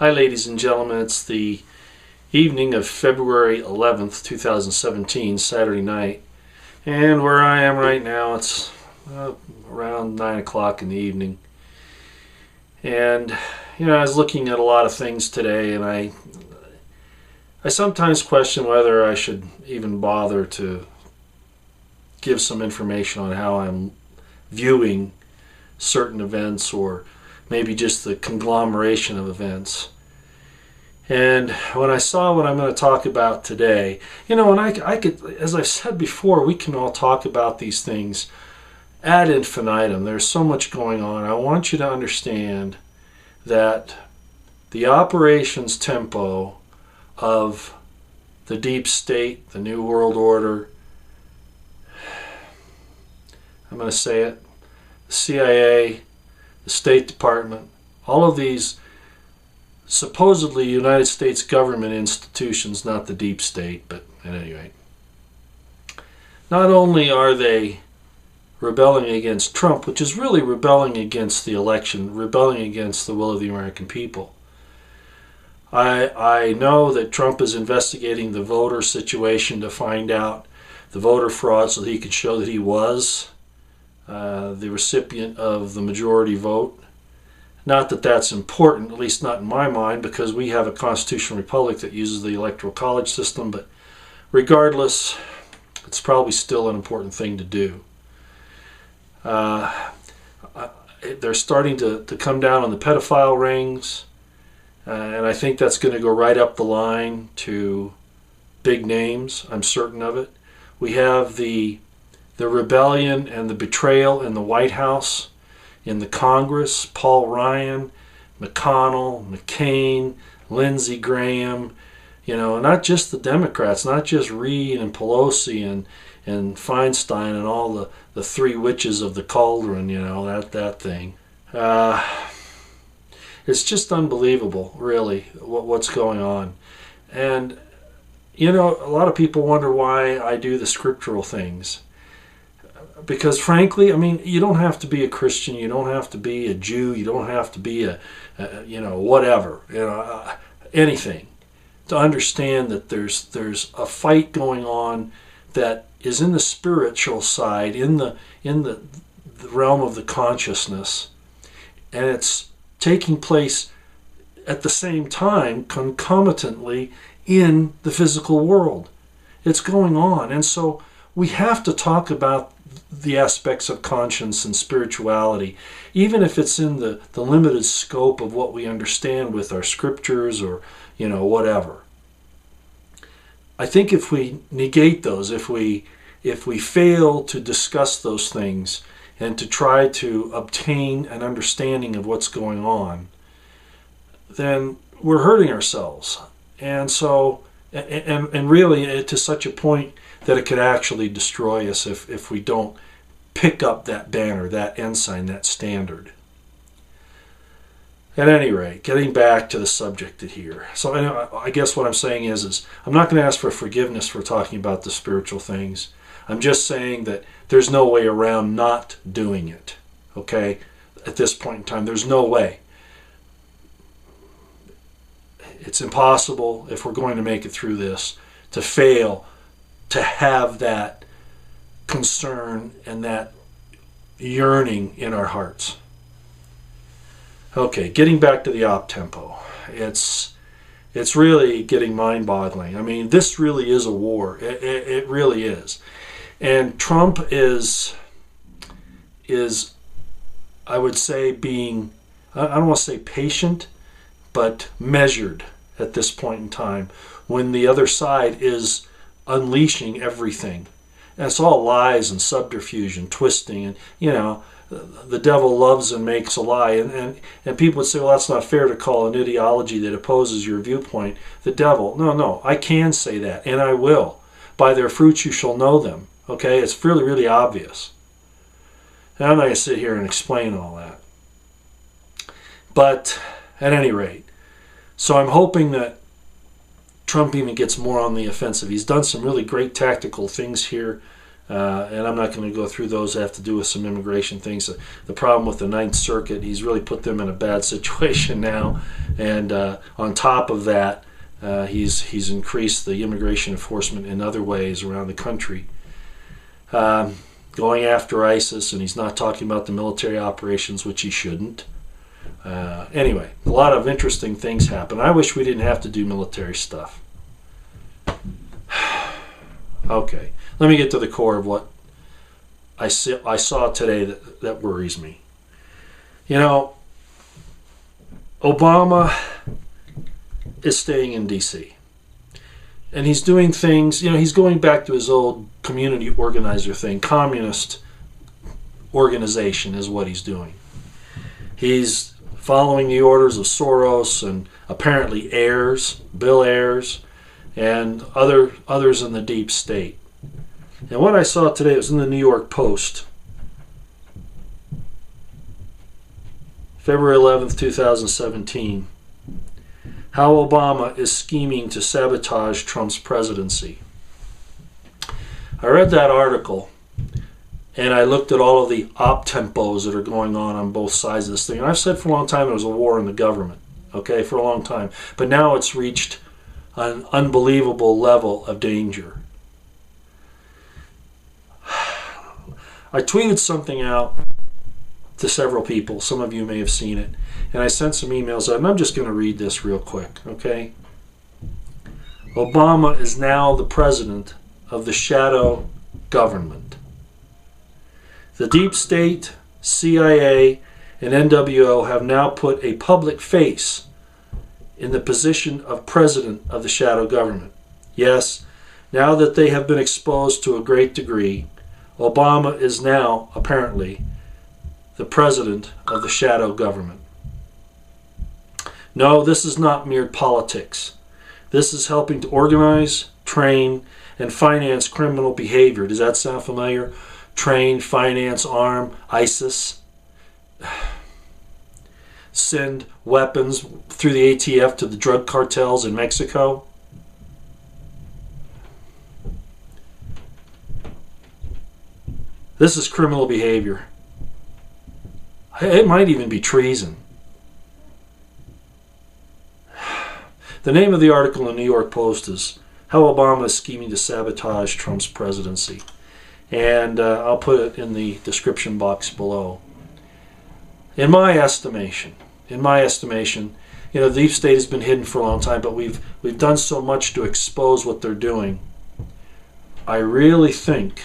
Hi ladies and gentlemen, it's the evening of February 11th, 2017, Saturday night, and where I am right now it's around 9 o'clock in the evening. And I was looking at a lot of things today, and I sometimes question whether I should even bother to give some information on how I'm viewing certain events, or maybe just the conglomeration of events. And when I saw what I'm going to talk about today, and I could, as I've said before, we can all talk about these things ad infinitum. There's so much going on. I want you to understand that the operations tempo of the deep state, the New World Order, I'm going to say it, the CIA, the State Department, all of these supposedly United States government institutions, not the deep state, but at any rate, not only are they rebelling against Trump, which is really rebelling against the election, rebelling against the will of the American people. I know that Trump is investigating the voter situation to find out the voter fraud so that he can show that he was the recipient of the majority vote. Not that that's important, at least not in my mind, because we have a constitutional republic that uses the electoral college system, but regardless, it's probably still an important thing to do. They're starting to come down on the pedophile rings, and I think that's going to go right up the line to big names. I'm certain of it. We have the rebellion and the betrayal in the White House, in the Congress, Paul Ryan, McConnell, McCain, Lindsey Graham, not just the Democrats, not just Reid and Pelosi and Feinstein and all the three witches of the cauldron, that thing. It's just unbelievable, really, what's going on. And, a lot of people wonder why I do the scriptural things. Because frankly, you don't have to be a Christian, you don't have to be a Jew, you don't have to be anything to understand that there's a fight going on that is in the spiritual side, in the realm of the consciousness, and it's taking place at the same time, concomitantly, in the physical world. It's going on, and so we have to talk about the aspects of conscience and spirituality, even if it's in the limited scope of what we understand with our scriptures or whatever. I think if we negate those, if we fail to discuss those things and to try to obtain an understanding of what's going on, then we're hurting ourselves. And so, and really to such a point that it could actually destroy us if we don't pick up that banner, that ensign, that standard. At any rate, getting back to the subject here. So I guess what I'm saying is I'm not going to ask for forgiveness for talking about the spiritual things. I'm just saying that there's no way around not doing it. Okay? At this point in time, there's no way. It's impossible, if we're going to make it through this, to fail to have that concern and that yearning in our hearts. Okay, getting back to the op tempo. It's really getting mind-boggling. This really is a war. It really is. And Trump is I would say being, I don't want to say patient, but measured at this point in time, when the other side is unleashing everything. And it's all lies and subterfuge and twisting, and the devil loves and makes a lie, and people would say, well, that's not fair to call an ideology that opposes your viewpoint the devil. No, I can say that, and I will. By their fruits you shall know them. Okay, it's really, really obvious. And I'm not going to sit here and explain all that. But at any rate, so I'm hoping that Trump even gets more on the offensive. He's done some really great tactical things here and I'm not going to go through those that have to do with some immigration things. The problem with the Ninth Circuit, he's really put them in a bad situation now. And on top of that, he's increased the immigration enforcement in other ways around the country, going after ISIS, and he's not talking about the military operations, which he shouldn't. Anyway, a lot of interesting things happen. I wish we didn't have to do military stuff. Okay, let me get to the core of what I saw today that worries me. You know, Obama is staying in D.C. and he's doing things, you know, he's going back to his old community organizer thing. Communist organization is what he's doing. He's following the orders of Soros and apparently Bill Ayers, and others in the deep state. And what I saw today was in the New York Post, February 11th, 2017, how Obama is scheming to sabotage Trump's presidency. I read that article, and I looked at all of the op-tempos that are going on both sides of this thing. And I've said for a long time there was a war in the government, okay, for a long time. But now it's reached an unbelievable level of danger. I tweeted something out to several people. Some of you may have seen it. And I sent some emails out, and I'm just going to read this real quick, okay? Obama is now the president of the shadow government. The deep state, CIA, and NWO have now put a public face in the position of president of the shadow government. Yes, now that they have been exposed to a great degree, Obama is now, apparently, the president of the shadow government. No, this is not mere politics. This is helping to organize, train, and finance criminal behavior. Does that sound familiar? Train, finance, arm, ISIS. Send weapons through the ATF to the drug cartels in Mexico. This is criminal behavior. It might even be treason. The name of the article in the New York Post is How Obama is Scheming to Sabotage Trump's Presidency. And I'll put it in the description box below. In my estimation, you know, the deep state has been hidden for a long time, but we've done so much to expose what they're doing. I really think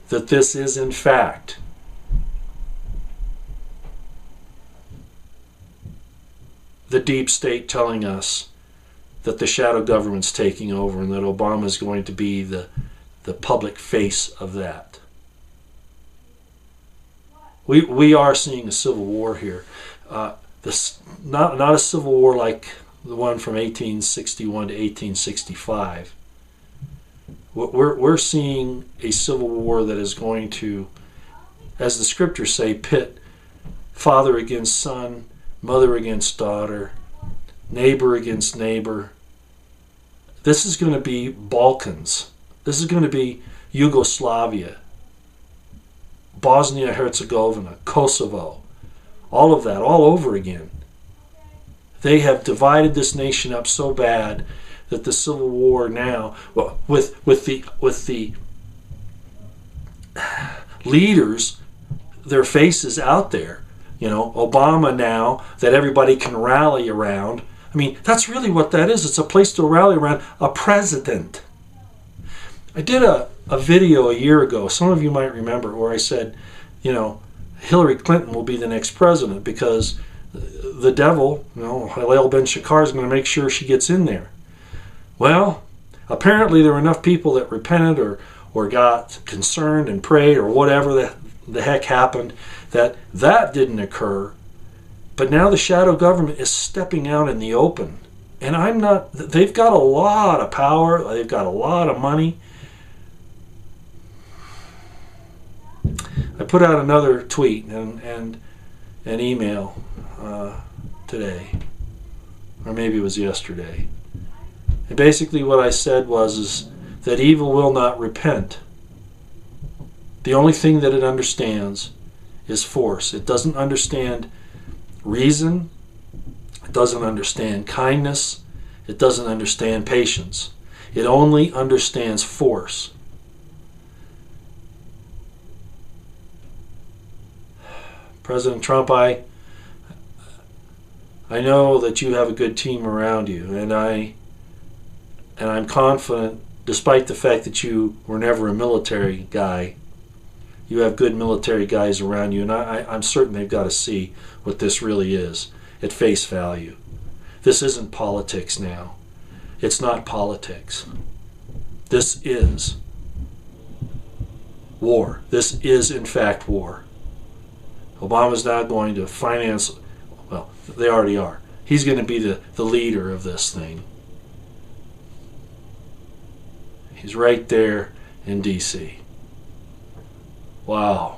that this is, in fact, the deep state telling us that the shadow government's taking over and that Obama is going to be the public face of that. We are seeing a civil war here. Not a civil war like the one from 1861 to 1865. We're seeing a civil war that is going to, as the scriptures say, pit father against son, mother against daughter, neighbor against neighbor. This is going to be Balkans. This is going to be Yugoslavia, Bosnia-Herzegovina, Kosovo, all of that, all over again. They have divided this nation up so bad that the civil war now, well, with the leaders, their faces out there, you know, Obama now that everybody can rally around. I mean, that's really what that is. It's a place to rally around a president. I did a video a year ago, some of you might remember, where I said, you know, Hillary Clinton will be the next president because the devil, you know, Halel Ben Shakar, is going to make sure she gets in there. Well, apparently there were enough people that repented or got concerned and prayed or whatever the heck happened that didn't occur. But now the shadow government is stepping out in the open. And they've got a lot of power, they've got a lot of money. I put out another tweet and an email today, or maybe it was yesterday. And basically what I said is that evil will not repent The only thing that it understands is force. It doesn't understand reason. It doesn't understand kindness. It doesn't understand patience. It only understands force. President Trump, I know that you have a good team around you, and I'm confident, despite the fact that you were never a military guy, you have good military guys around you, and I'm certain they've got to see what this really is at face value. This isn't politics now. It's not politics. This is war. This is, in fact, war. Obama's now going to finance, well, they already are. He's going to be the leader of this thing. He's right there in D.C. Wow.